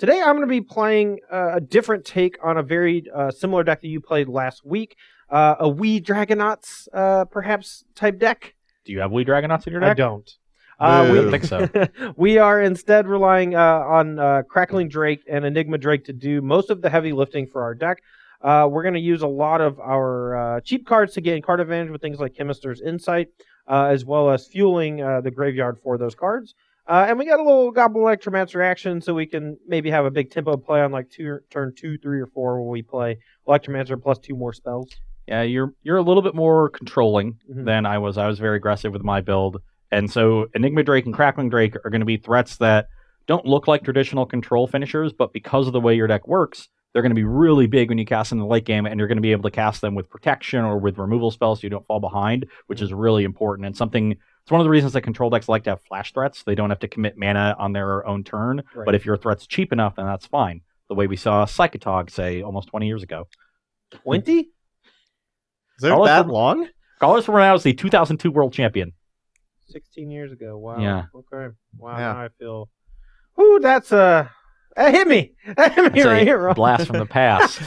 Today I'm going to be playing a different take on a very similar deck that you played last week. A Wee Dragonauts, perhaps, type deck. Do you have Wee Dragonauts in your deck? I don't. I don't think so. We are instead relying on Crackling Drake and Enigma Drake to do most of the heavy lifting for our deck. We're going to use a lot of our cheap cards to gain card advantage with things like Chemister's Insight, as well as fueling the graveyard for those cards. And we got a little Goblin Electromancer action, so we can maybe have a big tempo play on like turn 2, 3, or 4 when we play Electromancer plus 2 more spells. Yeah, you're a little bit more controlling than I was. I was very aggressive with my build. And so Enigma Drake and Crackling Drake are going to be threats that don't look like traditional control finishers, but because of the way your deck works, they're going to be really big when you cast them in the late game, and you're going to be able to cast them with protection or with removal spells so you don't fall behind, which is really important. And it's one of the reasons that control decks like to have flash threats. They don't have to commit mana on their own turn, right. But if your threat's cheap enough, then that's fine. The way we saw Psychotog, say, almost 20 years ago. 20? Is there that long? Carlos Ronaldo is the 2002 world champion. 16 years ago. Wow. Yeah. Okay. Wow. Yeah. Now I feel... Ooh, that's that hit me. That hit me right here, Ron. Blast from the past.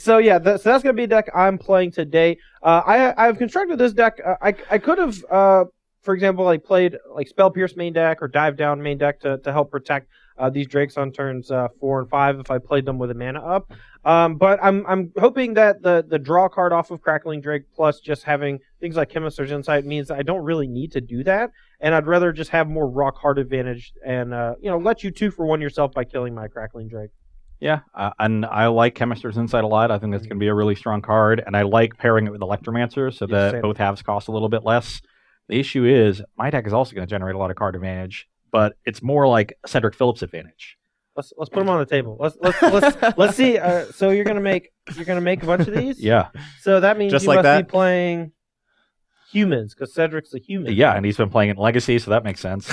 So that's going to be a deck I'm playing today. I've constructed this deck. I could have, for example, played Spell Pierce main deck or Dive Down main deck to help protect these Drakes on turns 4 and 5 if I played them with a mana up. But I'm hoping that the draw card off of Crackling Drake plus just having things like Chemister's Insight means I don't really need to do that, and I'd rather just have more raw card advantage and let you 2-for-1 yourself by killing my Crackling Drake. Yeah, and I like Chemister's Insight a lot. I think that's going to be a really strong card, and I like pairing it with Electromancer so that both halves cost a little bit less. The issue is my deck is also going to generate a lot of card advantage, but it's more like Cedric Phillips advantage. Let's put them on the table. Let's see. So you're gonna make a bunch of these. Yeah. So that means just you like must that? be playing humans because Cedric's a human. Yeah, and he's been playing it in Legacy, so that makes sense.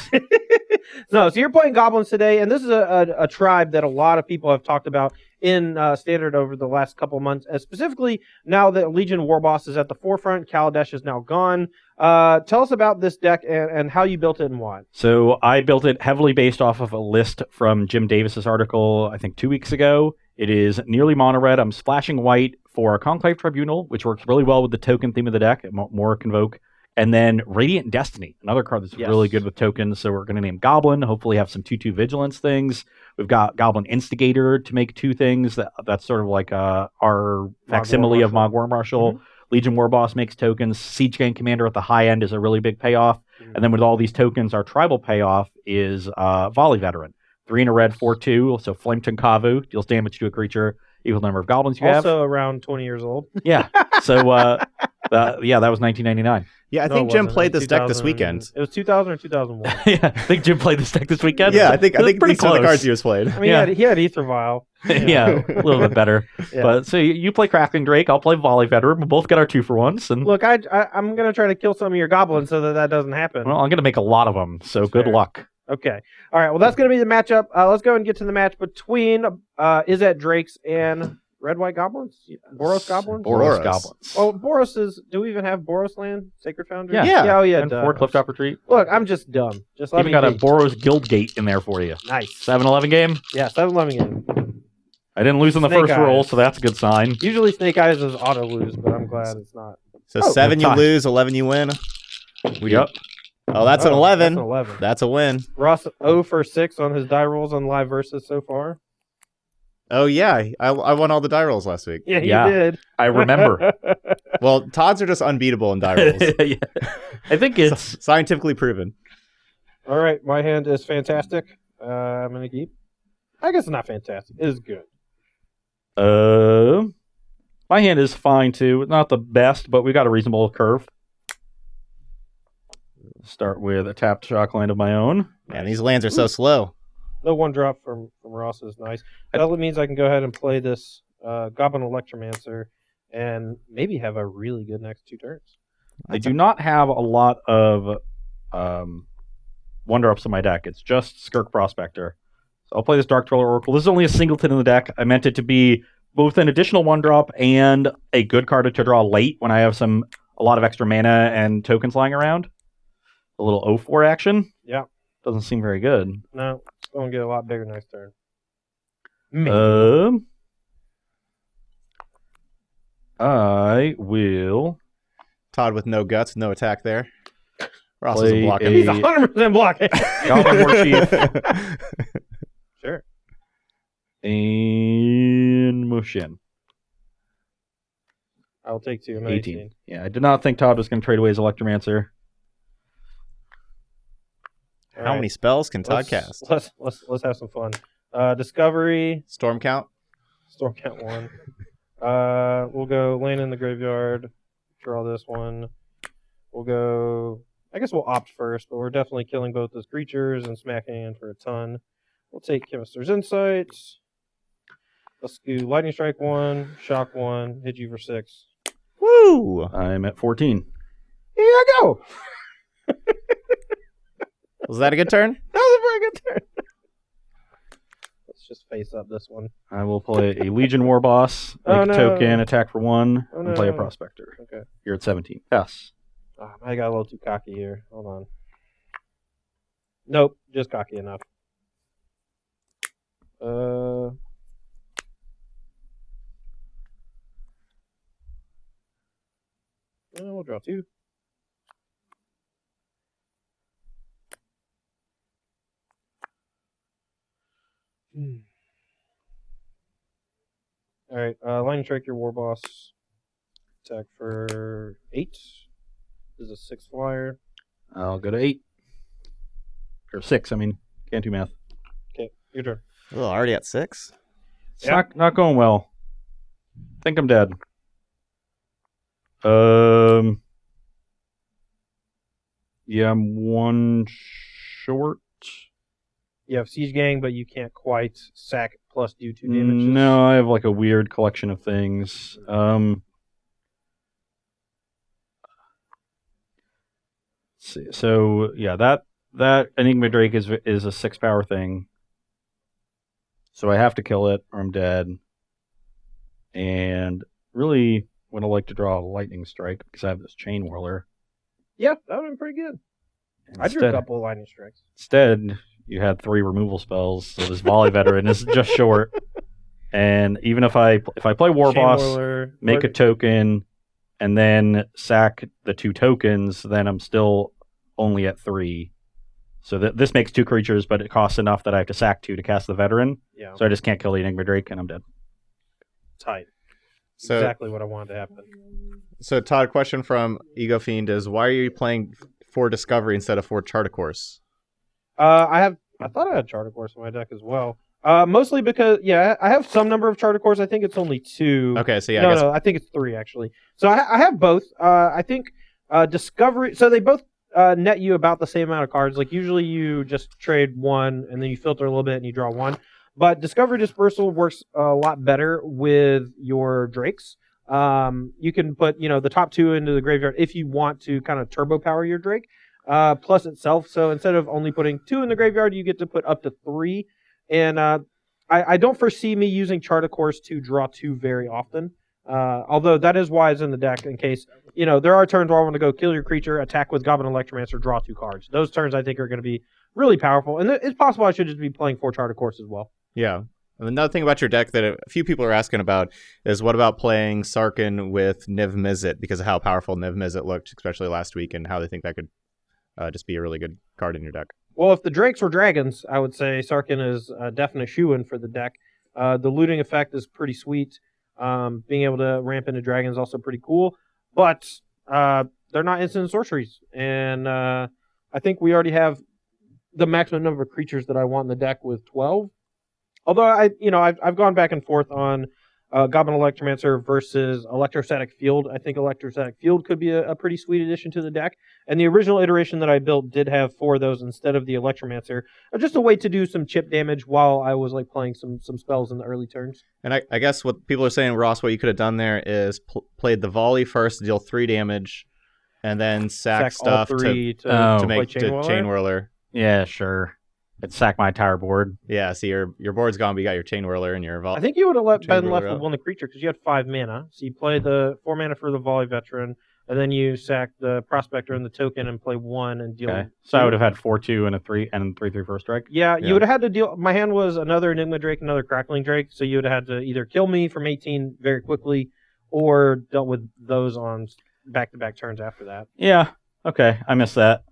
So you're playing goblins today, and this is a tribe that a lot of people have talked about in Standard over the last couple of months. Specifically, now that Legion Warboss is at the forefront, Kaladesh is now gone. Tell us about this deck and how you built it and why. So I built it heavily based off of a list from Jim Davis's article, I think 2 weeks ago. It is nearly mono red. I'm splashing white for Conclave Tribunal, which works really well with the token theme of the deck, more Convoke. And then Radiant Destiny, another card that's really good with tokens. So we're going to name Goblin, hopefully have some 2/2 Vigilance things. We've got Goblin Instigator to make 2 things. That's sort of like our facsimile of Mogwar Marshal. Legion Warboss makes tokens. Siege Gang Commander at the high end is a really big payoff. And then with all these tokens, our tribal payoff is Volley Veteran. 3 in a red, 4/2. So Flametongue Kavu deals damage to a creature equal number of goblins you have. Also around 20 years old. Yeah. So, that was 1999. Yeah, I think Jim played this deck this weekend. It was 2000 or 2001. Yeah, I think Jim played this deck this weekend. Yeah, I think these are the cards he was playing. I mean, he had Ether Vial. Yeah, a little bit better. Yeah. But so you play Crackling Drake, I'll play Volley Veteran. We'll both get our 2-for-1s. And look, I'm going to try to kill some of your goblins so that doesn't happen. Well, I'm going to make a lot of them, so good luck. Okay. All right, well, that's going to be the matchup. Let's go and get to the match between Izzet Drakes and Red-White Goblins? Boros Goblins? Boros Goblins. Oh, Boros is... Do we even have Boros land? Sacred Foundry? Yeah. Oh, yeah. And 4 Clifftop Retreat. Look, I'm just dumb. Just let even got a Boros Guild Gate in there for you. Nice. 7-11 game? Yeah, 7-11 game. I didn't lose on the first roll, so that's a good sign. Usually Snake Eyes is auto-lose, but I'm glad it's not. So 7 you lose, 11 you win. Yep. Oh, that's an 11. That's an 11. That's a win. Ross 0 for 6 on his die rolls on live versus so far. Oh, yeah. I won all the die rolls last week. Yeah, you did. I remember. Well, Todd's are just unbeatable in die rolls. Yeah. I think it's scientifically proven. All right. My hand is fantastic. I'm going to keep. I guess it's not fantastic. It is good. My hand is fine, too. Not the best, but we got a reasonable curve. Start with a tapped shock land of my own. Man, these lands are so slow. No 1-drop from Ross is nice. That means I can go ahead and play this Goblin Electromancer and maybe have a really good next 2 turns. I do not have a lot of 1-drops in my deck. It's just Skirk Prospector. So I'll play this Dark Dweller Oracle. This is only a singleton in the deck. I meant it to be both an additional 1-drop and a good card to draw late when I have a lot of extra mana and tokens lying around. A little 0-4 action. Yeah. Doesn't seem very good. No, it's going to get a lot bigger next turn. Maybe. I will Todd with no guts, no attack there. Ross play isn't blocking. He's 100% blocking. Goblin War Chief Sure. and Moshin. I'll take 2. I'm 18. Yeah, I did not think Todd was going to trade away his Electromancer. How many spells can Todd cast? Let's have some fun. Discovery. Storm count? Storm count 1. We'll go land in the graveyard. Draw this one. We'll go. I guess we'll opt first, but we're definitely killing both those creatures and smacking in for a ton. We'll take Chemist's Insight. Let's do Lightning Strike 1, Shock 1, hit you for 6. Woo! I'm at 14. Here you go. Was that a good turn? That was a very good turn. Let's just face up this one. I will play a Legion War Boss, make a token, attack for 1, and play a Prospector. Okay. You're at 17. Yes. I got a little too cocky here. Hold on. Nope, just cocky enough. We'll draw 2. All right, Lightning Strike your War Boss. Attack for 8. This is a 6 flyer. I'll go to 8. Or 6, I mean. Can't do math. Okay, your turn. Oh, already at 6? It's not going well. Think I'm dead. Yeah, I'm 1 short. You have Siege Gang, but you can't quite sack plus do 2 damage. No, I have like a weird collection of things. Let's see. So yeah, that Enigma Drake is a 6 power thing. So I have to kill it or I'm dead. And really would like to draw a Lightning Strike because I have this Chain Whirler. Yeah, that would have been pretty good. I drew a couple of Lightning Strikes. Instead, you had 3 removal spells, so this Volley Veteran is just short. And even if I play War Chain Boss, Whirler, make a token, and then sack the 2 tokens, then I'm still only at 3. So this makes 2 creatures, but it costs enough that I have to sack 2 to cast the Veteran. Yeah. So I just can't kill the Enigma Drake, and I'm dead. Tight. So, exactly what I wanted to happen. So Todd, question from Ego Fiend is, why are you playing 4 Discovery instead of 4 Chart a Course? I thought I had Charter Course in my deck as well. Mostly because, I have some number of Charter Course. I think it's only 2. Okay, so yeah, No, I think it's 3 actually. So I have both. I think Discovery. So they both net you about the same amount of cards. Like usually you just trade 1 and then you filter a little bit and you draw 1. But Discovery Dispersal works a lot better with your Drakes. You can put the top 2 into the graveyard if you want to kind of turbo power your Drake. Plus itself. So instead of only putting 2 in the graveyard, you get to put up to 3. And I don't foresee me using Chart a Course to draw 2 very often. Although that is why it's in the deck in case, there are turns where I want to go kill your creature, attack with Goblin Electromancer, draw 2 cards. Those turns I think are going to be really powerful. And it's possible I should just be playing 4 Chart a Course as well. Yeah. And another thing about your deck that a few people are asking about is, what about playing Sarkhan with Niv Mizzet because of how powerful Niv Mizzet looked, especially last week, and how they think that could just be a really good card in your deck. Well, if the Drakes were dragons, I would say Sarkhan is a definite shoo-in for the deck. The looting effect is pretty sweet. Being able to ramp into dragons is also pretty cool. But they're not instant sorceries. And I think we already have the maximum number of creatures that I want in the deck with 12. Although I've gone back and forth on Goblin Electromancer versus Electrostatic Field. I think Electrostatic Field could be a pretty sweet addition to the deck. And the original iteration that I built did have 4 of those instead of the Electromancer. Just a way to do some chip damage while I was playing some spells in the early turns. And I guess what people are saying, Ross, what you could have done there is played the Volley first, deal 3 damage, and then sack stuff all 3 to make Chain Whirler. Yeah, sure. I'd sack my entire board. Yeah, see, your board's gone, but you got your Chain Whirler and your Volley. I think you would have been left Whirler with 1 creature because you had 5 mana. So you play the 4 mana for the Volley Veteran, and then you sack the Prospector and the token and play 1 and deal. Okay. So I would have had 4/2 and a 3 and 3/3 first strike. Yeah, Yeah. you would have had to deal. My hand was another Enigma Drake, another Crackling Drake, so you would have had to either kill me from 18 very quickly, or dealt with those on back-to-back turns after that. Yeah. Okay. I missed that.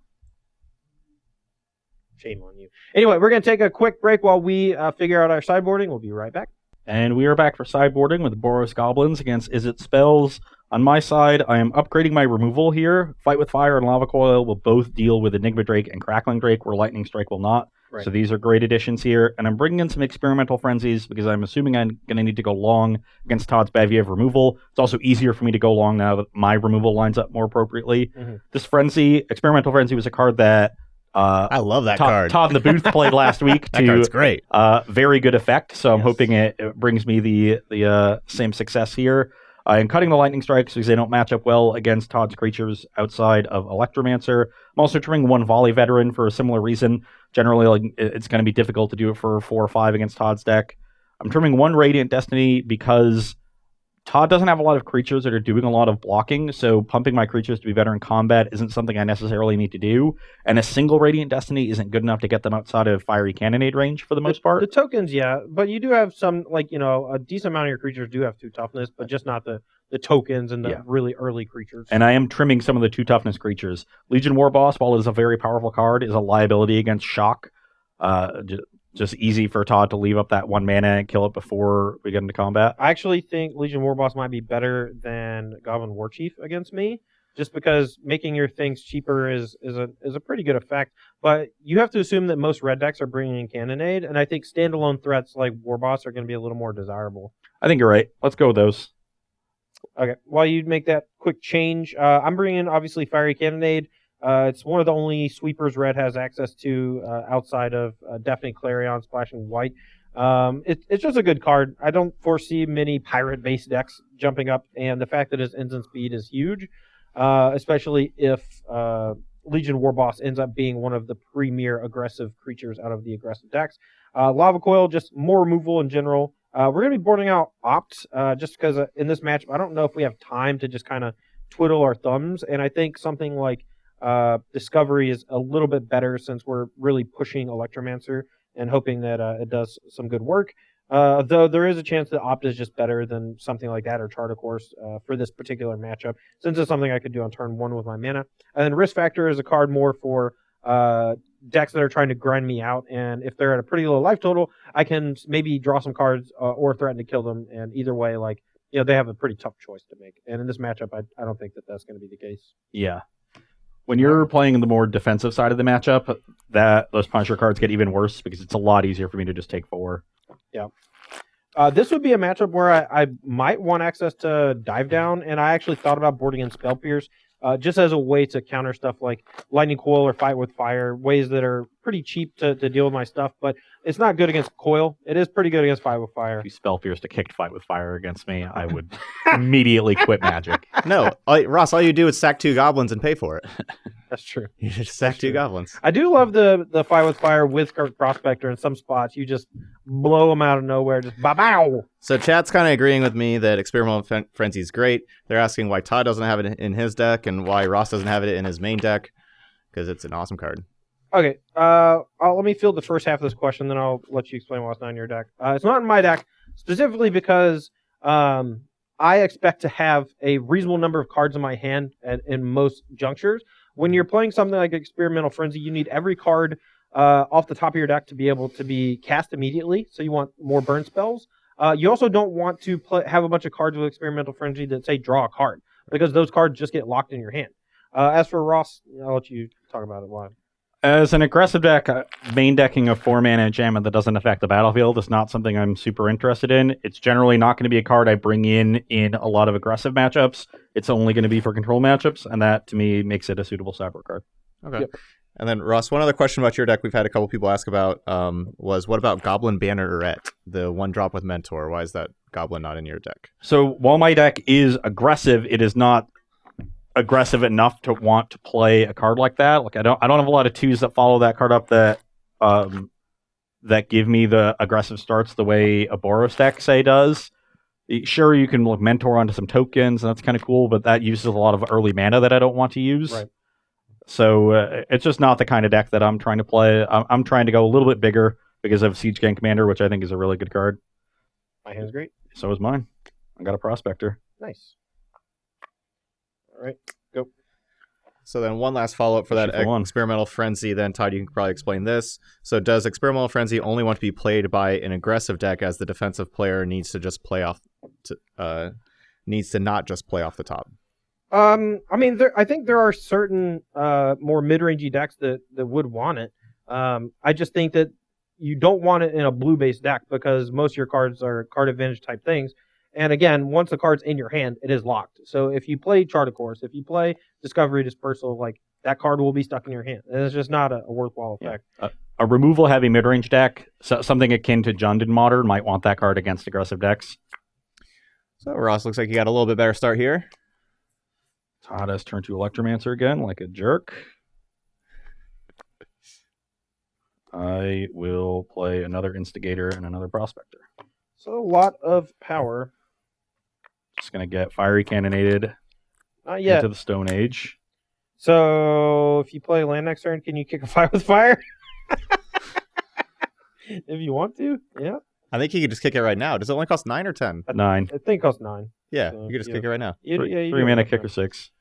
Shame on you. Anyway, we're going to take a quick break while we figure out our sideboarding. We'll be right back. And we are back for sideboarding with Boros Goblins against Izzet spells. On my side, I am upgrading my removal here. Fight with Fire and Lava Coil will both deal with Enigma Drake and Crackling Drake, where Lightning Strike will not. Right. So these are great additions here. And I'm bringing in some Experimental Frenzies because I'm assuming I'm going to need to go long against Todd's bevy of removal. It's also easier for me to go long now that my removal lines up more appropriately. Mm-hmm. This Frenzy, Experimental Frenzy, was a card that I love that card. Todd in the booth played last week That card's great. very good effect. So I'm Yes. hoping it brings me the same success here. I'm cutting the Lightning Strikes because they don't match up well against Todd's creatures outside of Electromancer. I'm also trimming 1 Volley Veteran for a similar reason. Generally, it's going to be difficult to do it for 4 or 5 against Todd's deck. I'm trimming 1 Radiant Destiny because Todd doesn't have a lot of creatures that are doing a lot of blocking, so pumping my creatures to be better in combat isn't something I necessarily need to do, and a single Radiant Destiny isn't good enough to get them outside of Fiery Cannonade range for the most part. The tokens, yeah, but you do have some, a decent amount of your creatures do have 2 toughness, but just not the tokens and the really early creatures. And I am trimming some of the 2 toughness creatures. Legion War Boss, while it is a very powerful card, is a liability against Shock. Just easy for Todd to leave up that 1 mana and kill it before we get into combat. I actually think Legion War Boss might be better than Goblin War Chief against me, just because making your things cheaper is a pretty good effect. But you have to assume that most red decks are bringing in Cannonade, and I think standalone threats like War Boss are going to be a little more desirable. I think you're right. Let's go with those. Okay, while you make that quick change, I'm bringing in, obviously, Fiery Cannonade. It's one of the only sweepers red has access to outside of Deafening Clarion, Splashing White. It's just a good card. I don't foresee many pirate-based decks jumping up, and the fact that his instant speed is huge, especially if Legion War Boss ends up being one of the premier aggressive creatures out of the aggressive decks. Lava Coil, just more removal in general. We're going to be boarding out Opt, just because in this matchup, I don't know if we have time to just kind of twiddle our thumbs, and I think something like Discovery is a little bit better since we're really pushing Electromancer and hoping that it does some good work. Though there is a chance that Opt is just better than something like that or Chart of Course for this particular matchup, since it's something I could do on turn 1 with my mana. And then Risk Factor is a card more for decks that are trying to grind me out, and if they're at a pretty low life total, I can maybe draw some cards or threaten to kill them, and either way, they have a pretty tough choice to make. And in this matchup, I don't think that that's going to be the case. Yeah. When you're playing the more defensive side of the matchup, those Punisher cards get even worse because it's a lot easier for me to just take 4. Yeah. This would be a matchup where I might want access to Dive Down, and I actually thought about boarding in Spell Pierce just as a way to counter stuff like Lightning Coil or Fight with Fire, ways that are pretty cheap to deal with my stuff, but it's not good against Coil. It is pretty good against Fight with Fire. If you Spell Pierce to kick Fight with Fire against me, I would immediately quit Magic. No, Ross, all you do is sack 2 goblins and pay for it. That's true. You just sack 2 goblins. I do love the Fight with Fire with Prospector in some spots. You just blow them out of nowhere, just bow. So chat's kind of agreeing with me that Experimental Frenzy is great. They're asking why Todd doesn't have it in his deck and why Ross doesn't have it in his main deck, because it's an awesome card. Okay, let me field the first half of this question, then I'll let you explain why it's not in your deck. It's not in my deck, specifically because I expect to have a reasonable number of cards in my hand in most junctures. When you're playing something like Experimental Frenzy, you need every card off the top of your deck to be able to be cast immediately, so you want more burn spells. You also don't want to have a bunch of cards with Experimental Frenzy that say draw a card, because those cards just get locked in your hand. As for Ross, I'll let you talk about it. Why? As an aggressive deck, main decking a 4-mana enchantment that doesn't affect the battlefield is not something I'm super interested in. It's generally not going to be a card I bring in a lot of aggressive matchups. It's only going to be for control matchups, and that, to me, makes it a suitable sideboard card. Okay. Yep. And then, Ross, one other question about your deck we've had a couple people ask about was, what about Goblin Banneret, the 1-drop with Mentor? Why is that Goblin not in your deck? So while my deck is aggressive, it is not aggressive enough to want to play a card like that. Like I don't have a lot of 2s that follow that card up that give me the aggressive starts the way a Boros deck say does. Sure, you can mentor onto some tokens, and that's kind of cool, but that uses a lot of early mana that I don't want to use. Right. So it's just not the kind of deck that I'm trying to play. I'm trying to go a little bit bigger because of Siege Gang Commander, which I think is a really good card. My hand's great. So is mine. I got a Prospector. Nice. All right, go. So then one last follow-up for that Experimental Frenzy, then Todd, you can probably explain this. So does Experimental Frenzy only want to be played by an aggressive deck, as the defensive player needs to just play off, needs to not just play off the top? I mean, I think there are certain more mid-rangey decks that would want it. I just think that you don't want it in a blue-based deck because most of your cards are card advantage type things. And again, once the card's in your hand, it is locked. So if you play Chart of Course, if you play Discovery Dispersal, that card will be stuck in your hand. And it's just not a worthwhile effect. A removal-heavy mid-range deck, something akin to Jund in Modern, might want that card against aggressive decks. So Ross, looks like you got a little bit better start here. Todd has turned to Electromancer again, like a jerk. I will play another Instigator and another Prospector. So a lot of power. Just going to get Fiery Cannonaded Not yet. into the Stone Age. So if you play land next turn, can you kick a 5 with fire? If you want to, yeah. I think you could just kick it right now. Does it only cost 9 or 10? 9. I think it costs 9. Yeah, So, you could just yeah. kick it right now. You 3 do mana have kicker that. 6.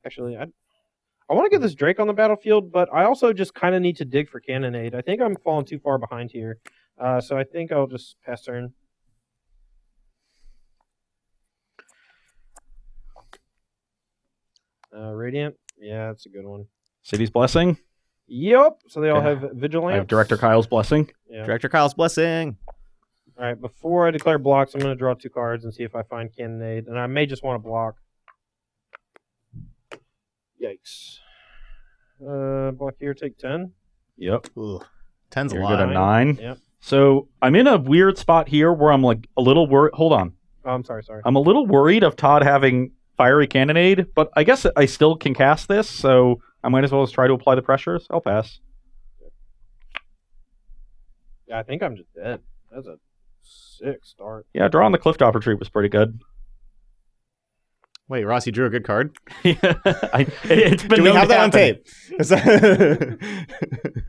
Actually, I want to get this Drake on the battlefield, but I also just kind of need to dig for Cannonade. I think I'm falling too far behind here. So I think I'll just pass turn. Radiant. Yeah, that's a good one. City's Blessing. Yep. So they all Okay. have Vigilance. I have Director Kyle's Blessing. Yeah. Director Kyle's Blessing. All right. Before I declare blocks, I'm going to draw 2 cards and see if I find Cannonade. And I may just want to block. Yikes. Block here, take 10. Yep. Ooh, 10's a You're lot. good at 9. Yep. So I'm in a weird spot here where I'm a little worried. Hold on. Oh, I'm sorry. I'm a little worried of Todd having Fiery Cannonade, but I guess I still can cast this, so I might as well just try to apply the pressure. So I'll pass. Yeah, I think I'm just dead. That's a sick start. Yeah, drawing the Clifftop Retreat was pretty good. Wait, Ross, you drew a good card? It's been Do we known have to that on happen. tape?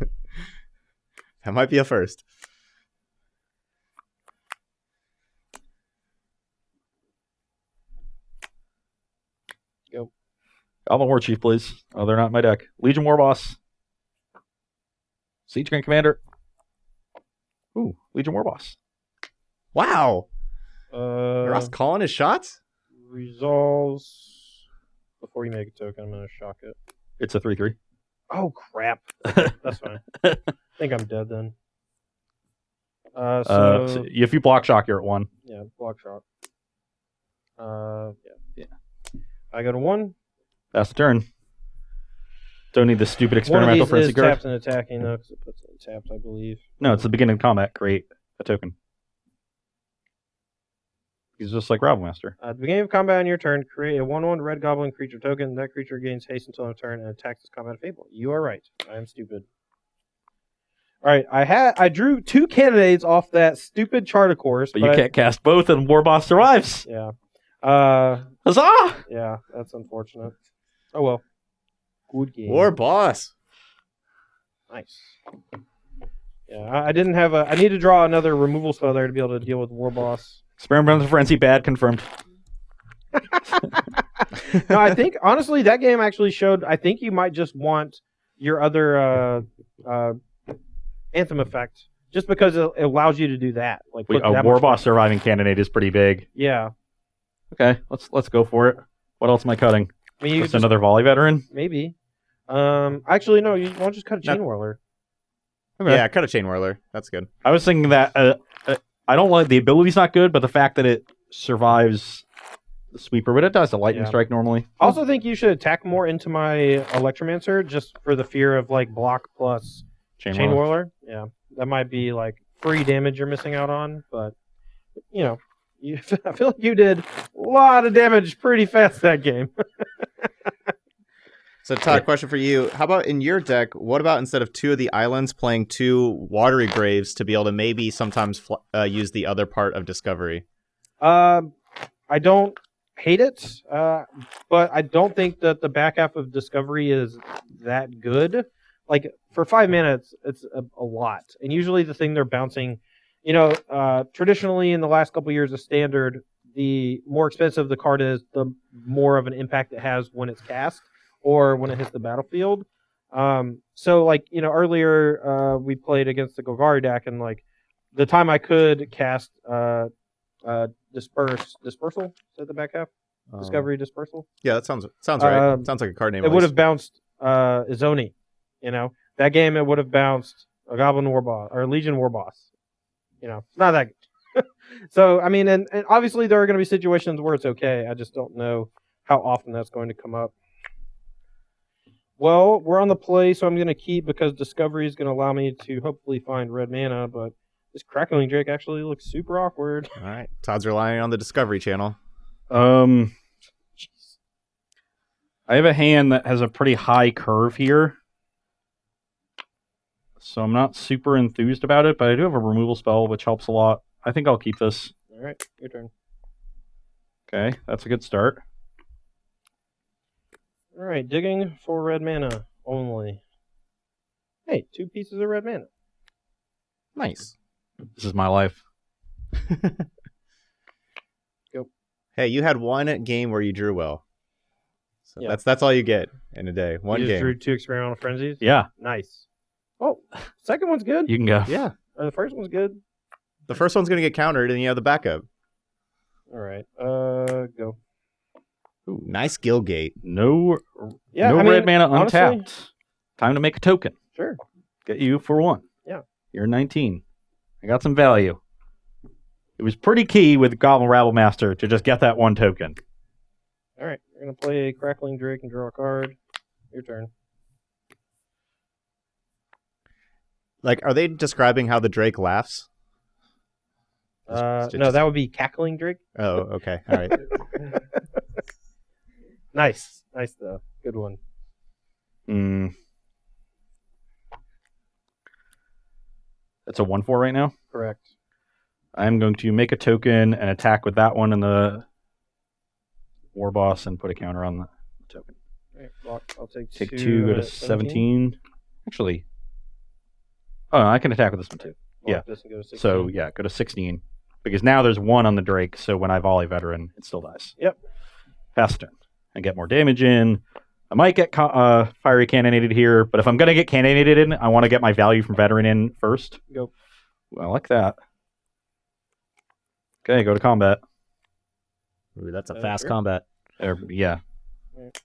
That might be a first. Goblin War Chief, please. Oh, they're not in my deck. Legion War Boss. Siege Grand Commander. Ooh, Legion War Boss. Wow. Uh, Ross calling his shots? Resolves. Before you make a token, I'm going to shock it. It's a 3/3. Oh, crap. That's fine. I think I'm dead then. So if you block shock, you're at 1. Yeah, block shock. Yeah. I go to 1. That's the turn. Don't need the stupid One of experimental these frenzy is card. tapped and attacking, though, because it puts it tapped, I believe. No, it's the beginning of combat. Create a token. He's just like Ravmaster. At the beginning of combat on your turn, create a 1/1 red goblin creature token. That creature gains haste until end of turn and attacks its combat fable. You are right. I am stupid. All right, I drew 2 candidates off that stupid Chart of Course, But you can't cast both, and War Boss survives. Yeah. Huzzah! Yeah, that's unfortunate. Oh well. Good game. War Boss. Nice. Yeah, I didn't have I need to draw another removal spell there to be able to deal with War Boss. Experimental Frenzy, bad, confirmed. No, I think honestly that game actually showed. I think you might just want your other Anthem effect, just because it allows you to do that. Like put A that War much- Boss surviving candidate is pretty big. Yeah, Okay, let's go for it. What else am I cutting? I mean you Just could just, another volley veteran? maybe. Actually no, you want to just cut a chain whirler. Okay. Yeah, cut a Chain Whirler. That's good. I was thinking that I don't like the ability's not good, but the fact that it survives the sweeper, but it does the lightning Yeah. strike normally. I also think you should attack more into my Electromancer just for the fear of like block plus Chain Whirler. Whirler. Yeah, that might be like free damage you're missing out on, but you know, I feel like you did a lot of damage pretty fast that game. So Todd, question for you. How about in your deck, what about instead of 2 of the islands, playing 2 watery graves to be able to maybe sometimes use the other part of Discovery? I don't hate it, but I don't think that the back half of Discovery is that good. Like, for 5 minutes, it's a lot. And usually the thing they're bouncing, traditionally in the last couple years of Standard, the more expensive the card is, the more of an impact it has when it's cast or when it hits the battlefield. So, like, earlier we played against the Golgari deck, and, like, the time I could cast Dispersal, is that the back half? Discovery Dispersal? Yeah, that sounds right. Sounds like a card name. It would have bounced Izzoni, That game, it would have bounced a Goblin War Boss, or a Legion War Boss. It's not that good. So, I mean, and obviously there are going to be situations where it's okay. I just don't know how often that's going to come up. Well, we're on the play, so I'm going to keep because Discovery is going to allow me to hopefully find red mana, but this Crackling Drake actually looks super awkward. All right. Todd's relying on the Discovery channel. I have a hand that has a pretty high curve here. So I'm not super enthused about it, but I do have a removal spell, which helps a lot. I think I'll keep this. All right, your turn. Okay, that's a good start. All right, digging for red mana only. Hey, 2 pieces of red mana. Nice. This is my life. Go. Hey, you had one game where you drew well. So Yeah. that's all you get in a day. One You just game. drew 2 Experimental Frenzies? Yeah, Nice. Oh, second one's good. you can go. Yeah. The first one's good. The first one's going to get countered, and you have the backup. All right, go. Ooh, nice Gilgate. No, Yeah, no I mean, red mana honestly- untapped. Time to make a token. Sure. Get you for 1. Yeah. You're 19. I got some value. It was pretty key with Goblin Rabble Master to just get that 1 token. All right, you're going to play a Crackling Drake and draw a card. Your turn. Like, are they describing how the Drake laughs? No, that would be Cackling Drake. Oh, okay. All right. Nice, though. Good one. That's a 1/4 right now. Correct. I'm going to make a token and attack with that one and the War Boss and put a counter on the token. All right, block. I'll take Take 2. 2, go to 17. Actually, oh, I can attack with this one too. Block this and go to 16. So, yeah, go to 16. Because now there's 1 on the Drake, so when I volley Veteran, it still dies. Yep. Pass turn. I get more damage in. I might get Fiery Cannonaded here, but if I'm going to get Cannonaded in, I want to get my value from Veteran in first. Go. Ooh, I like that. Okay, go to combat. Ooh, that's a fast sure. combat. Yeah. Right.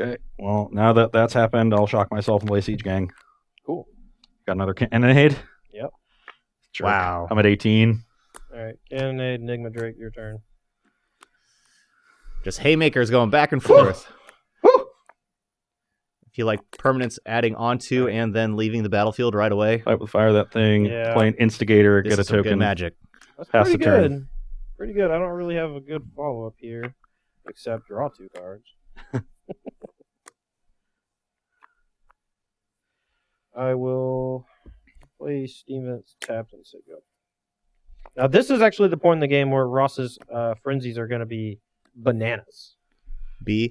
Okay, well, now that that's happened, I'll shock myself and play Siege Gang. Cool. Got another Cannonade. Yep. Jerk. Wow. I'm at 18. All right, Cannonade, Enigma Drake, your turn. Just haymakers going back and forth. Woo! If you like permanents adding onto and then leaving the battlefield right away, Fight with fire that thing. Yeah. Play an Instigator, this get a is some good token. magic. That's Pass pretty the turn. good. Pretty good. I don't really have a good follow-up here, except draw 2 cards. I will play Steam Vents tapped and say go. Now, this is actually the point in the game where Ross's frenzies are going to be bananas.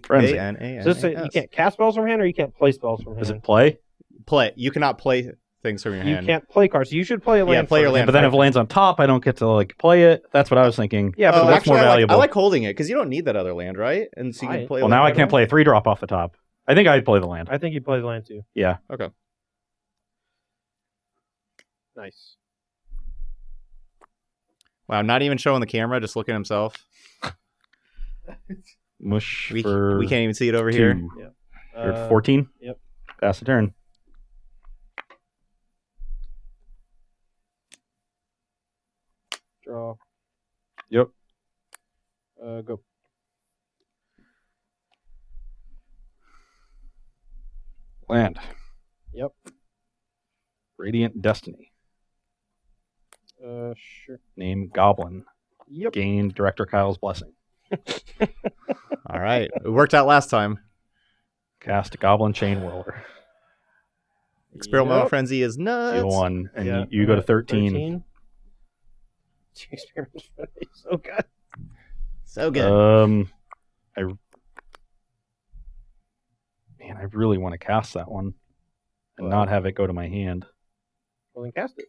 Frenzy. B-A-N-A-N-A-S. So this, you can't cast spells from hand, or you can't play spells from hand. Does it play? Play. You cannot play things from your You hand. can't play cards. So you should play a land. play your first. land. But then if it lands on top, I don't get to play it. That's what I was thinking. Yeah, but Oh, that's actually, more valuable. I like holding it because you don't need that other land, right? And so you can Right. play. Well, land now I right can't away. play a 3-drop off the top. I think I'd play the land. I think you play the land too. Yeah. Okay. Nice. Wow, not even showing the camera, just looking at himself. Mush We for can't even see it over 2. here. You're 14? Yep. Pass the turn. Draw. Yep. Go. Land. Yep. Radiant Destiny. Sure. Name Goblin. Yep. Gain Director Kyle's blessing. right. It worked out last time. Cast a Goblin Chain Whirler. Experimental Yep. Frenzy is nuts. Deal 1, and Yeah, you go to I'm at 13. Experimental Frenzy, so good. So good. I really want to cast that one and not have it go to my hand. Well, then cast it.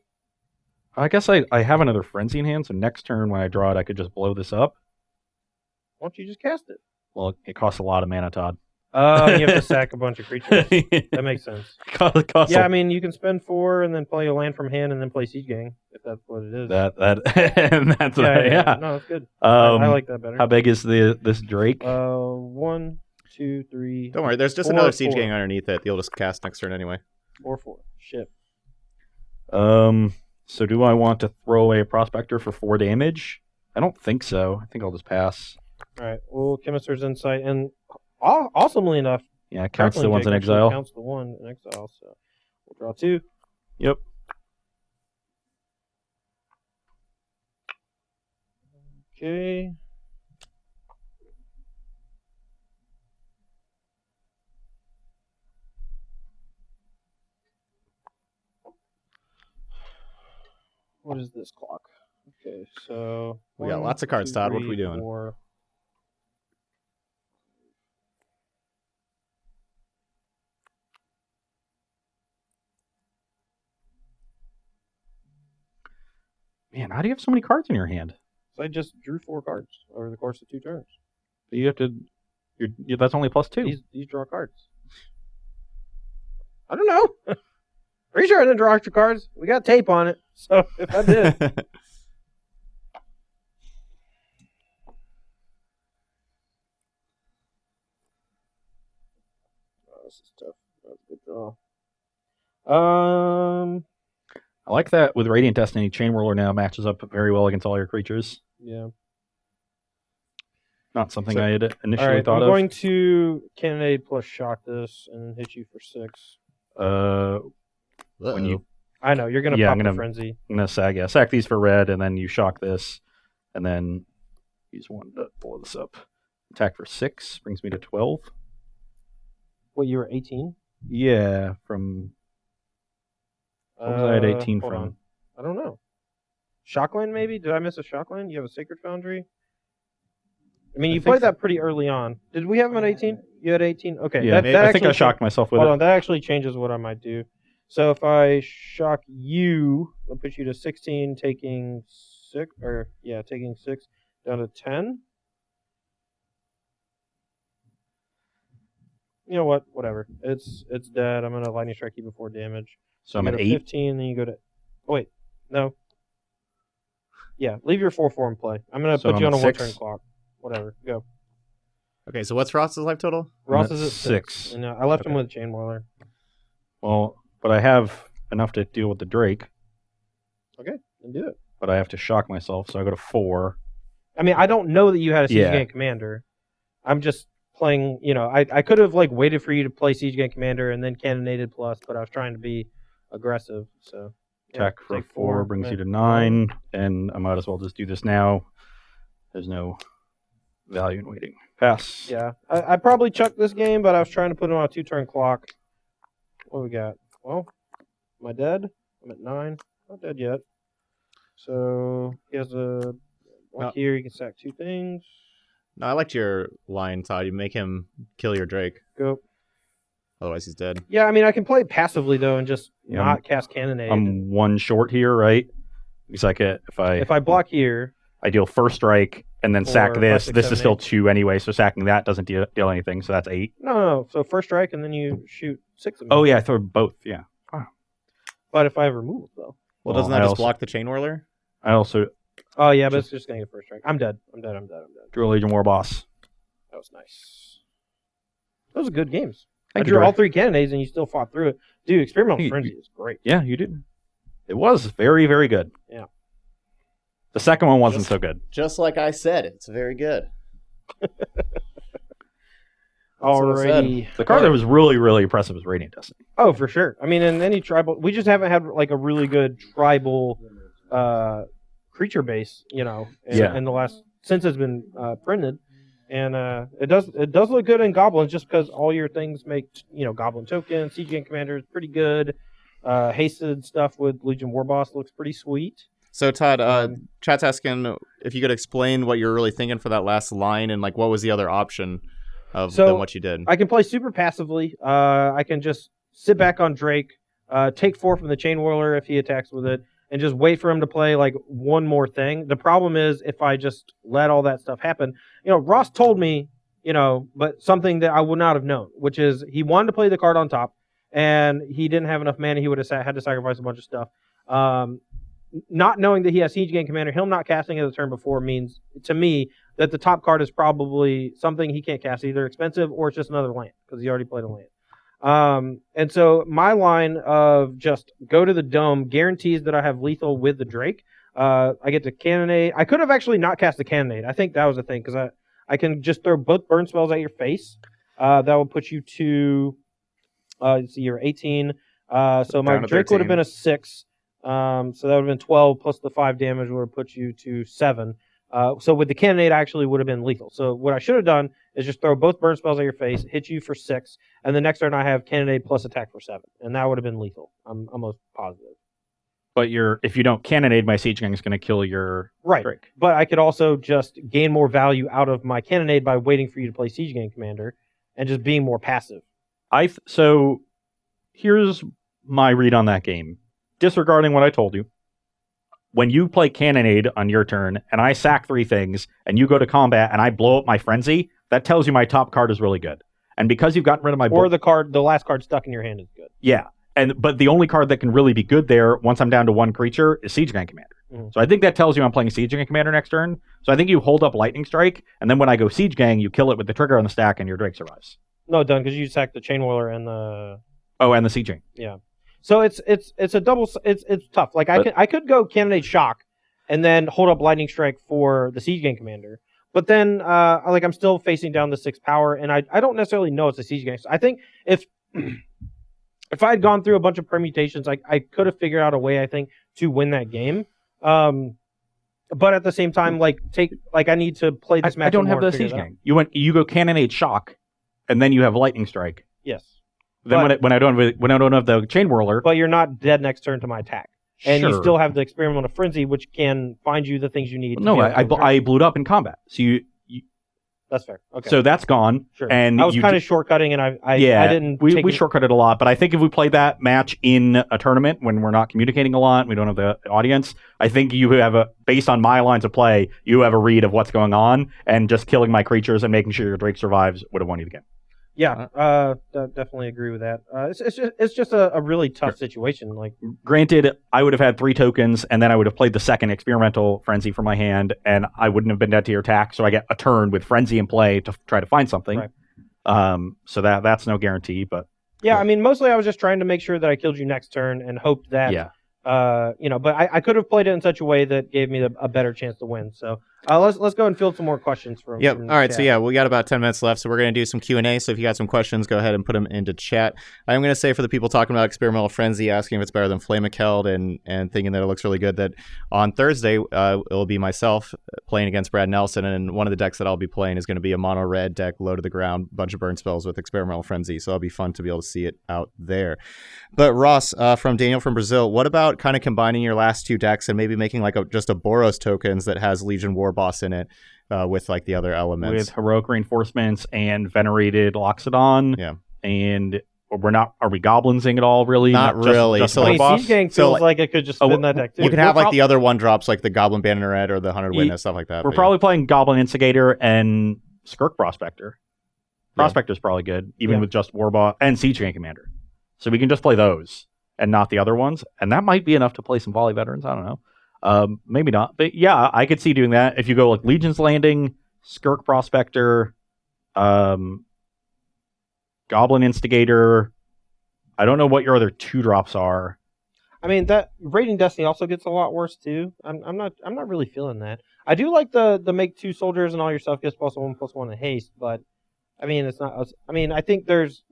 I guess I have another Frenzy in hand, so next turn when I draw it, I could just blow this up. Why don't you just cast it? Well, it costs a lot of mana, Todd. Oh, you have to sack a bunch of creatures. That makes sense. Costs Yeah, a- I mean, you can spend 4 and then play a land from hand and then play Siege Gang, if that's what it is. and that's yeah. No, that's good. I like that better. How big is this Drake? 1, 2, 3. Don't worry, there's just 4, another Siege 4. Gang underneath it. You'll just cast next turn anyway. 4, 4. Shit. So do I want to throw away a Prospector for 4 damage? I don't think so. I think I'll just pass. All right. Well, Chemister's Insight, and awesomely enough, Yeah, it counts the Crackling ones in Jake actually exile. Counts the one in exile. So we'll draw 2. Yep. Okay. What is this clock? Okay, so We got 1, lots of cards, 2, Todd. What are 3, we doing? 4. Man, how do you have so many cards in your hand? So I just drew 4 cards over the course of 2 turns. You have to. That's only +2. These draw cards. I don't know. Pretty sure I didn't draw extra cards. We got tape on it, so if I did, oh, this is tough. That was a good draw. I like that with Radiant Destiny, Chain Whirler now matches up very well against all your creatures. Yeah. Not something So- I had All initially right, thought I'm of. going to Cannonade plus shock this and hit you for 6. When you, I know you're gonna Yeah, pop I'm the gonna- frenzy. I'm gonna sack these for red, and then you shock this, and then use one to blow this up. Attack for 6 brings me to 12. What, you were 18? Yeah, from what was I at 18 hold from? on. I don't know. Shockland maybe? Did I miss a Shockland? You have a Sacred Foundry? I mean, I you think played that pretty early on. Did we have him at 18? You had 18? Okay. Yeah, that I think I actually shocked myself with Hold it. on, that actually changes what I might do. So if I shock you, I'll put you to 16, taking 6, taking 6 down to 10. You know what? Whatever. It's dead. I'm gonna lightning strike you before damage. So I'm you at go to 8. 15, then you go to. Oh wait, no. Yeah, leave your 4/4 in play. I'm gonna So put you I'm on a at 6. 1-turn clock. Whatever. Go. Okay, so what's Ross's life total? Ross at is at 6. 6. And I left him Okay. with Chain Whirler. Well, but I have enough to deal with the Drake, Okay, then do it. but I have to shock myself, so I go to 4. I mean, I don't know that you had a Siege Yeah. Gang Commander. I'm just playing, I could have waited for you to play Siege Gang Commander and then Cannonaded plus, but I was trying to be aggressive, so. yeah, Attack for take 4 brings you to 9, and I might as well just do this now. There's no value in waiting. Pass. Yeah, I probably chucked this game, but I was trying to put it on a 2-turn clock. What we got? Well, am I dead? I'm at 9. Not dead yet. So he has a block here. You can sack 2 things. No, I liked your line, Todd. You make him kill your Drake. Go. Otherwise, he's dead. Yeah, I mean, I can play passively though and just Yeah, not cast Cannonade. I'm 1 short here, right? Because If I block here, I deal first strike and then sack Or this. 5, 6, This 7, is still 8. 2 anyway, so sacking that doesn't deal anything. So that's 8. no. So first strike and then you shoot 6 of them. Oh yeah, I throw both. Yeah. But if I have removed though. Well, Well, doesn't that I just also- block the Chain Whirler? I also Oh yeah, but it's just gonna get first strike. I'm dead. I'm dead. drew a Legion War Boss. That was nice. Those are good games. I Thank you, drew all Dre. 3 cannonades and you still fought through it. Dude, Experimental You- Frenzy is great. Yeah, you did. It was very, very good. Yeah. The second one wasn't Just- so good. Just like I said, it's very good. what I said. Alrighty. The card that was really, really impressive was Radiant Destiny. Oh, for sure. I mean, in any tribal, we just haven't had a really good tribal creature base, in Yeah. the last since it's been printed. And it does look good in Goblins just because all your things make Goblin tokens. Siege Gang Commander is pretty good. Hasted stuff with Legion Warboss looks pretty sweet. So Todd, chat's asking if you could explain what you're really thinking for that last line and like what was the other option than what you did. I can play super passively. I can just sit back on Drake, take 4 from the Chain Whirler if he attacks with it, and just wait for him to play like one more thing. The problem is if I just let all that stuff happen, Ross told me, but something that I would not have known, which is he wanted to play the card on top, and he didn't have enough mana. He would have had to sacrifice a bunch of stuff. Not knowing that he has Siege Gang Commander, him not casting it the turn before means to me that the top card is probably something he can't cast, either expensive or it's just another land because he already played a land. And so my line of just go to the dome guarantees that I have lethal with the Drake. I get to cannonade. I could have actually not cast the cannonade. I think that was the thing because I can just throw both burn spells at your face. That will put you to you're 18. So my Drake would have been a 6. So that would have been 12 plus the 5 damage would have put you to 7. So with the cannonade, I actually would have been lethal. So what I should have done is just throw both burn spells at your face, hit you for 6, and the next turn I have cannonade plus attack for 7, and that would have been lethal. I'm almost positive. But if you don't cannonade, my Siege Gang is going to kill your Drake. But I could also just gain more value out of my cannonade by waiting for you to play Siege Gang Commander and just being more passive. So here's my read on that game. Disregarding what I told you, when you play Cannonade on your turn, and I sack 3 things, and you go to combat, and I blow up my Frenzy, that tells you my top card is really good. And because you've gotten rid of my... the last card stuck in your hand is good. Yeah, but the only card that can really be good there, once I'm down to 1 creature, is Siege Gang Commander. Mm-hmm. So I think that tells you I'm playing Siege Gang Commander next turn. So I think you hold up Lightning Strike, and then when I go Siege Gang, you kill it with the trigger on the stack, and your Drake survives. No, done, because you sack the Chain Whirler and the... Oh, and the Siege Gang. Yeah. So it's a double. It's tough. Like I could go Cannonade Shock, and then hold up Lightning Strike for the Siege Gang Commander. But then I'm still facing down the 6 power, and I don't necessarily know it's a Siege Gang. So I think if I had gone through a bunch of permutations, I could have figured out a way, I think, to win that game. But at the same time, I need to play this match. I don't have the Siege Gang. You go Cannonade Shock, and then you have Lightning Strike. Yes. Then when I don't have the Chain Whirler, but you're not dead next turn to my attack, and you still have the Experimental Frenzy, which can find you the things you need. No, I blew it up in combat, so you that's fair. Okay, so that's gone. Sure, and I was kind of shortcutting, and I didn't. We shortcutted a lot, but I think if we played that match in a tournament when we're not communicating a lot, we don't have the audience. I think you have based on my lines of play, you have a read of what's going on, and just killing my creatures and making sure your Drake survives would have won you the game. Yeah, definitely agree with that. It's just a really tough situation. Like, granted, I would have had 3 tokens, and then I would have played the second Experimental Frenzy from my hand, and I wouldn't have been dead to your attack. So I get a turn with Frenzy in play to try to find something. Right. So that's no guarantee, but yeah, I mean, mostly I was just trying to make sure that I killed you next turn and hoped that. Yeah. But I could have played it in such a way that gave me a better chance to win. So let's go and field some more questions from. Yep. From all right. chat. So yeah, we got about 10 minutes left, so we're going to do some Q&A. So if you got some questions, go ahead and put them into chat. I'm going to say for the people talking about Experimental Frenzy, asking if it's better than Flamekeld and thinking that it looks really good, that on Thursday it'll be myself playing against Brad Nelson, and one of the decks that I'll be playing is going to be a mono red deck, low to the ground, bunch of burn spells with Experimental Frenzy. So it'll be fun to be able to see it out there. But Ross, from Daniel from Brazil, what about kind of combining your last 2 decks and maybe making like just a Boros tokens that has Legion Warboss in it with like the other elements? With Heroic Reinforcements and Venerated Loxodon. Yeah. And are we goblinsing at all, really? Not really. Just Siege Gang feels like it could just spin that deck too. You can have like the other 1-drops like the Goblin Banneret or the 100 Witness, stuff like that. We're probably playing Goblin Instigator and Skirk Prospector. Prospector's probably good, even with just Warboss and Siege Gang Commander. So we can just play those and not the other ones. And that might be enough to play some Volley Veterans. I don't know. Maybe not. But yeah, I could see doing that. If you go like Legion's Landing, Skirk Prospector, Goblin Instigator. I don't know what your other 2-drops are. I mean, that Raiding Destiny also gets a lot worse too. I'm not really feeling that. I do like the make 2 soldiers and all your stuff gets +1/+1 in haste, but I mean it's not. I mean I think there's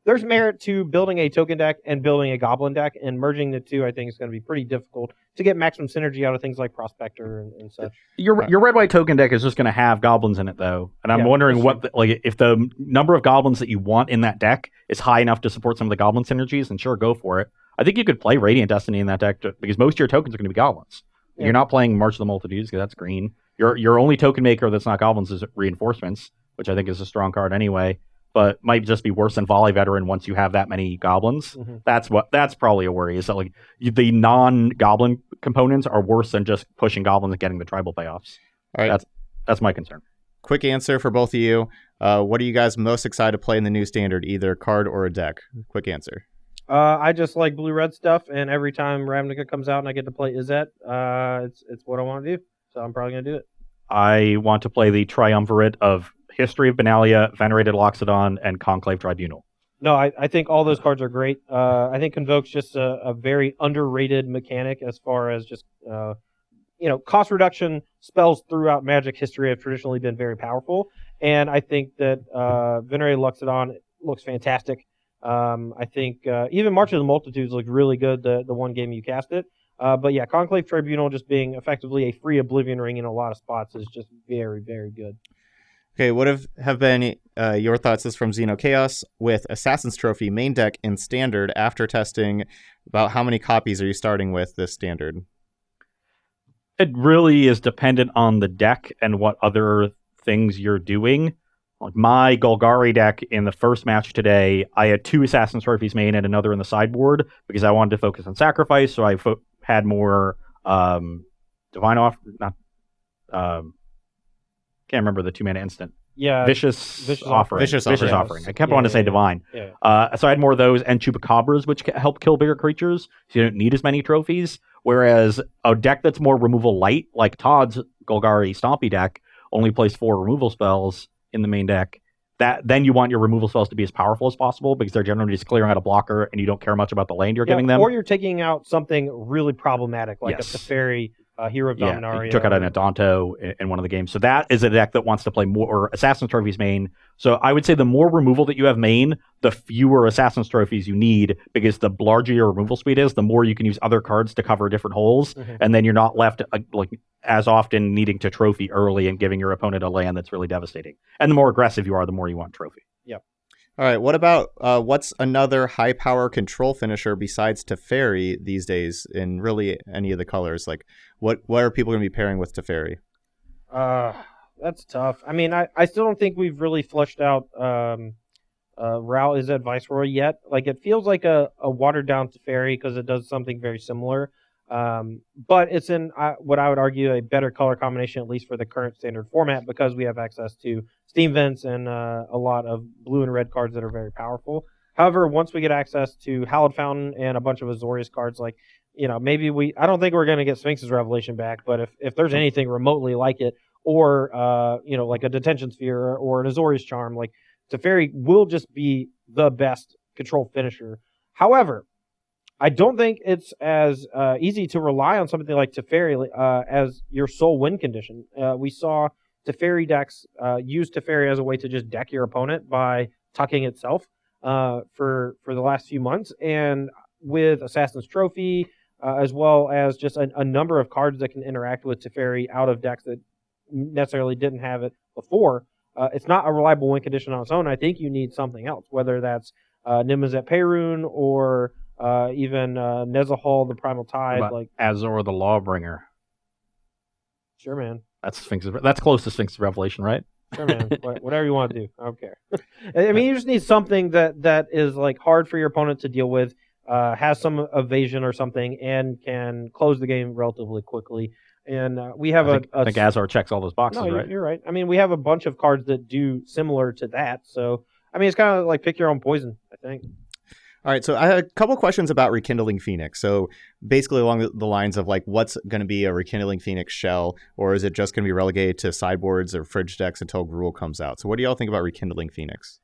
there's merit to building a token deck and building a goblin deck, and merging the two I think is going to be pretty difficult to get maximum synergy out of things like Prospector and such. Your red-white token deck is just going to have goblins in it, though. And I'm Yeah, wondering that's if the number of goblins that you want in that deck is high enough to support some of the goblin synergies, then sure, go for it. I think you could play Radiant Destiny in that deck because most of your tokens are going to be goblins. Yeah. You're not playing March of the Multitudes because that's green. Your only token maker that's not goblins is Reinforcements, which I think is a strong card anyway, but might just be worse than Volley Veteran once you have that many goblins. Mm-hmm. That's probably a worry, is that like the non-goblin components are worse than just pushing goblins and getting the tribal payoffs. All right. That's my concern. Quick answer for both of you. What are you guys most excited to play in the new standard, either a card or a deck? Quick answer. I just like blue-red stuff, and every time Ravnica comes out and I get to play Izzet, it's what I want to do. So I'm probably going to do it. I want to play the triumvirate of History of Benalia, Venerated Loxodon, and Conclave Tribunal. No, I think all those cards are great. I think Convoke's just a very underrated mechanic as far as just, cost reduction spells throughout Magic history have traditionally been very powerful. And I think that Venerated Loxodon looks fantastic. I think even March of the Multitudes looked really good, the one game you cast it. But yeah, Conclave Tribunal just being effectively a free Oblivion Ring in a lot of spots is just very, very good. Okay, what have been your thoughts? This is from Xeno Chaos with Assassin's Trophy main deck in Standard after testing. About how many copies are you starting with this Standard? It really is dependent on the deck and what other things you're doing. Like my Golgari deck in the first match today, I had 2 Assassin's Trophies main and another in the sideboard because I wanted to focus on sacrifice, so I had more Divine Off, not can't remember the 2-mana instant. Yeah, Vicious Offering. Vicious Offering. I kept wanting to say Divine. Yeah. So I had more of those and Chupacabras, which help kill bigger creatures, so you don't need as many trophies. Whereas a deck that's more removal light, like Todd's Golgari Stompy deck, only plays 4 removal spells in the main deck. Then you want your removal spells to be as powerful as possible because they're generally just clearing out a blocker and you don't care much about the land you're giving them. Or you're taking out something really problematic, like a Teferi, Hero of Dominaria. You took out an Adanto in one of the games. So that is a deck that wants to play more Assassin's Trophies main. So I would say the more removal that you have main, the fewer Assassin's Trophies you need, because the larger your removal speed is, the more you can use other cards to cover different holes, and then you're not left as often needing to trophy early and giving your opponent a land that's really devastating. And the more aggressive you are, the more you want trophy. Yep. All right, what about what's another high-power control finisher besides Teferi these days in really any of the colors? Like, what are people going to be pairing with Teferi? That's tough. I mean, I still don't think we've really fleshed out Ral Izzet Viceroy yet. Like, it feels like a watered-down Teferi because it does something very similar. But it's in what I would argue a better color combination, at least for the current standard format, because we have access to Steam Vents and a lot of blue and red cards that are very powerful. However, once we get access to Hallowed Fountain and a bunch of Azorius cards, like, maybe I don't think we're going to get Sphinx's Revelation back, but if there's anything remotely like it, or, like a Detention Sphere or an Azorius Charm, like, Teferi will just be the best control finisher. However, I don't think it's as easy to rely on something like Teferi as your sole win condition. We saw Teferi decks use Teferi as a way to just deck your opponent by tucking itself for the last few months. And with Assassin's Trophy, as well as just a number of cards that can interact with Teferi out of decks that necessarily didn't have it before, it's not a reliable win condition on its own. I think you need something else, whether that's Nimazet Perun or even Nezahal, the Primal Tide, like Azor the Lawbringer. Sure, man. That's close to Sphinx's Revelation, right? Sure, man. Whatever you want to do, I don't care. I mean, you just need something that is like hard for your opponent to deal with, has some evasion or something, and can close the game relatively quickly. And we have I think Azor checks all those boxes, no, right? You're right. I mean, we have a bunch of cards that do similar to that. So, I mean, it's kind of like pick your own poison, I think. All right, so I had a couple questions about Rekindling Phoenix. So basically along the lines of like, what's going to be a Rekindling Phoenix shell, or is it just going to be relegated to sideboards or fridge decks until Gruul comes out? So what do y'all think about Rekindling Phoenix?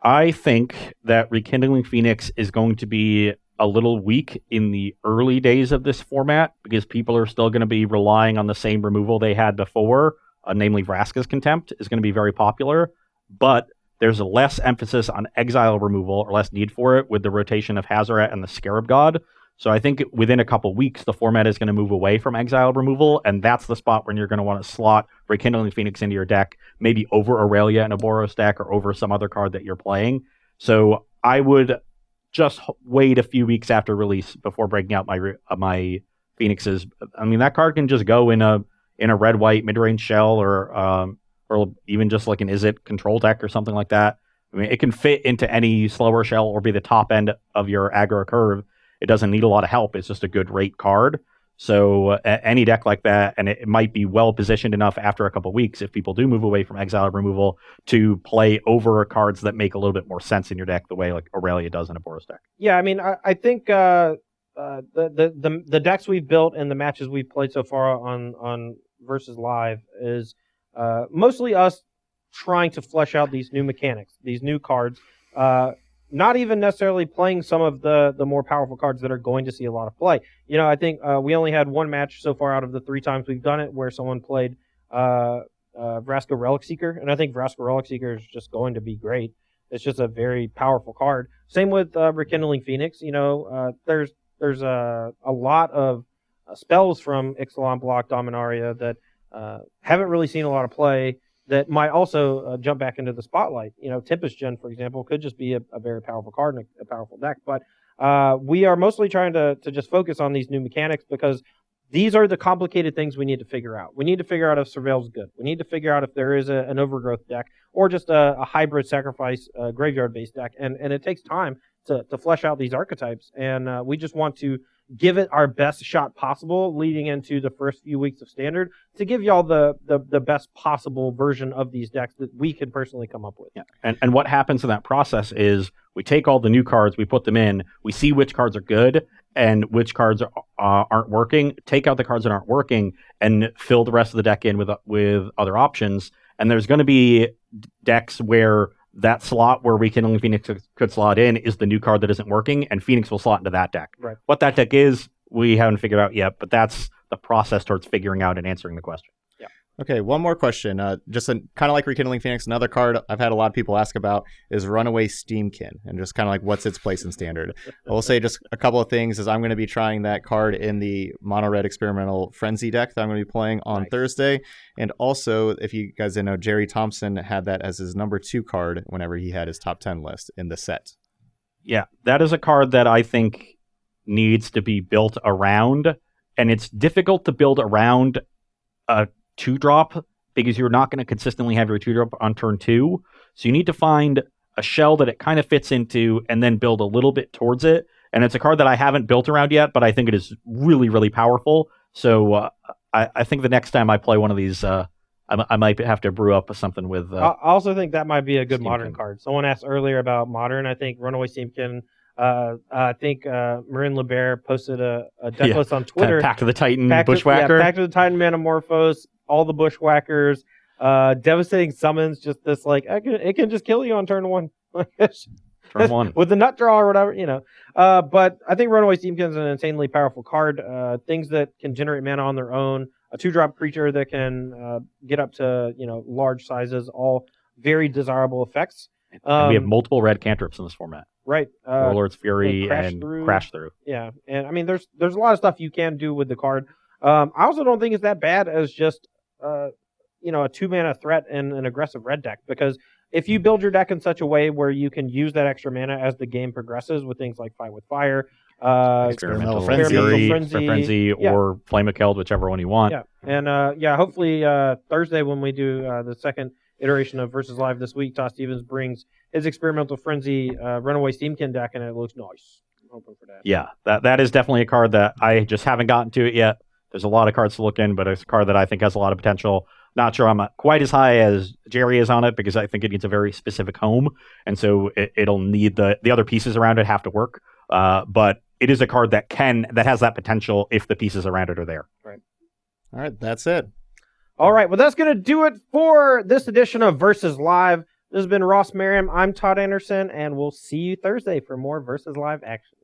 I think that Rekindling Phoenix is going to be a little weak in the early days of this format because people are still going to be relying on the same removal they had before, namely Vraska's Contempt is going to be very popular, but there's less emphasis on exile removal or less need for it with the rotation of Hazoret and the Scarab God. So I think within a couple weeks, the format is going to move away from exile removal, and that's the spot when you're going to want to slot Rekindling Phoenix into your deck, maybe over Aurelia in a Boros deck or over some other card that you're playing. So I would just wait a few weeks after release before breaking out my Phoenixes. I mean, that card can just go in a red-white mid-range shell or even just like an Izzet control deck or something like that. I mean, it can fit into any slower shell or be the top end of your aggro curve. It doesn't need a lot of help. It's just a good rate card. So any deck like that, and it might be well positioned enough after a couple weeks, if people do move away from exile removal, to play over cards that make a little bit more sense in your deck, the way like Aurelia does in a Boros deck. Yeah, I mean, I think the decks we've built and the matches we've played so far on Versus Live is mostly us trying to flesh out these new mechanics, these new cards. Not even necessarily playing some of the more powerful cards that are going to see a lot of play. You know, I think we only had one match so far out of the 3 times we've done it where someone played Vraska Relic Seeker, and I think Vraska Relic Seeker is just going to be great. It's just a very powerful card. Same with Rekindling Phoenix. You know, there's a lot of spells from Ixalan Block Dominaria that haven't really seen a lot of play, that might also jump back into the spotlight. You know, Tempest Gen, for example, could just be a very powerful card and a powerful deck. But we are mostly trying to just focus on these new mechanics because these are the complicated things we need to figure out. We need to figure out if Surveil is good. We need to figure out if there is an Overgrowth deck or just a hybrid sacrifice graveyard-based deck. And it takes time to flesh out these archetypes. And we just want to give it our best shot possible leading into the first few weeks of Standard to give y'all the best possible version of these decks that we can personally come up with. Yeah. And what happens in that process is we take all the new cards, we put them in, we see which cards are good and which cards aren't working, take out the cards that aren't working, and fill the rest of the deck in with other options. And there's going to be decks where that slot where Rekindling Phoenix could slot in is the new card that isn't working, and Phoenix will slot into that deck. Right. What that deck is, we haven't figured out yet, but that's the process towards figuring out and answering the question. Yeah. Okay, one more question. Just kind of like Rekindling Phoenix, another card I've had a lot of people ask about is Runaway Steamkin, and just kind of like what's its place in Standard. I will say just a couple of things is I'm going to be trying that card in the Mono Red Experimental Frenzy deck that I'm going to be playing on Thursday. And also, if you guys didn't know, Jerry Thompson had that as his number 2 card whenever he had his top 10 list in the set. Yeah, that is a card that I think needs to be built around, and it's difficult to build around a 2-drop because you're not going to consistently have your 2-drop on turn 2. So you need to find a shell that it kind of fits into and then build a little bit towards it. And it's a card that I haven't built around yet, but I think it is really, really powerful. So I think the next time I play one of these, I might have to brew up something with... I also think that might be a good Steamkin. Modern card. Someone asked earlier about Modern. I think Runaway Steamkin... I think Marin LeBear posted a deck list on Twitter. Pact of the Titan, Bushwhacker. Pact of the Titan, Manamorphose, all the Bushwhackers, devastating summons. Just this, like, it can just kill you on turn 1. Turn 1 with the nut draw or whatever, you know. But I think Runaway Steamkin is an insanely powerful card. Things that can generate mana on their own, a 2-drop creature that can get up to large sizes, all very desirable effects. And we have multiple red cantrips in this format. Right. Warlord's Fury and Crash Through. Yeah, and I mean, there's a lot of stuff you can do with the card. I also don't think it's that bad as just a 2-mana threat in an aggressive red deck, because if you build your deck in such a way where you can use that extra mana as the game progresses with things like Fight with Fire, Experimental Frenzy, or Flame of Keld, whichever one you want. Yeah, and hopefully Thursday when we do the second iteration of Versus Live this week, Todd Stevens brings his Experimental Frenzy Runaway Steamkin deck, and it looks nice. I'm hoping for that. Yeah, that is definitely a card that I just haven't gotten to it yet. There's a lot of cards to look in, but it's a card that I think has a lot of potential. Not sure I'm quite as high as Jerry is on it, because I think it needs a very specific home, and so it'll need the other pieces around it have to work. But it is a card that has that potential if the pieces around it are there. Right. All right, that's it. All right, well, that's going to do it for this edition of Versus Live. This has been Ross Merriam. I'm Todd Anderson, and we'll see you Thursday for more Versus Live action.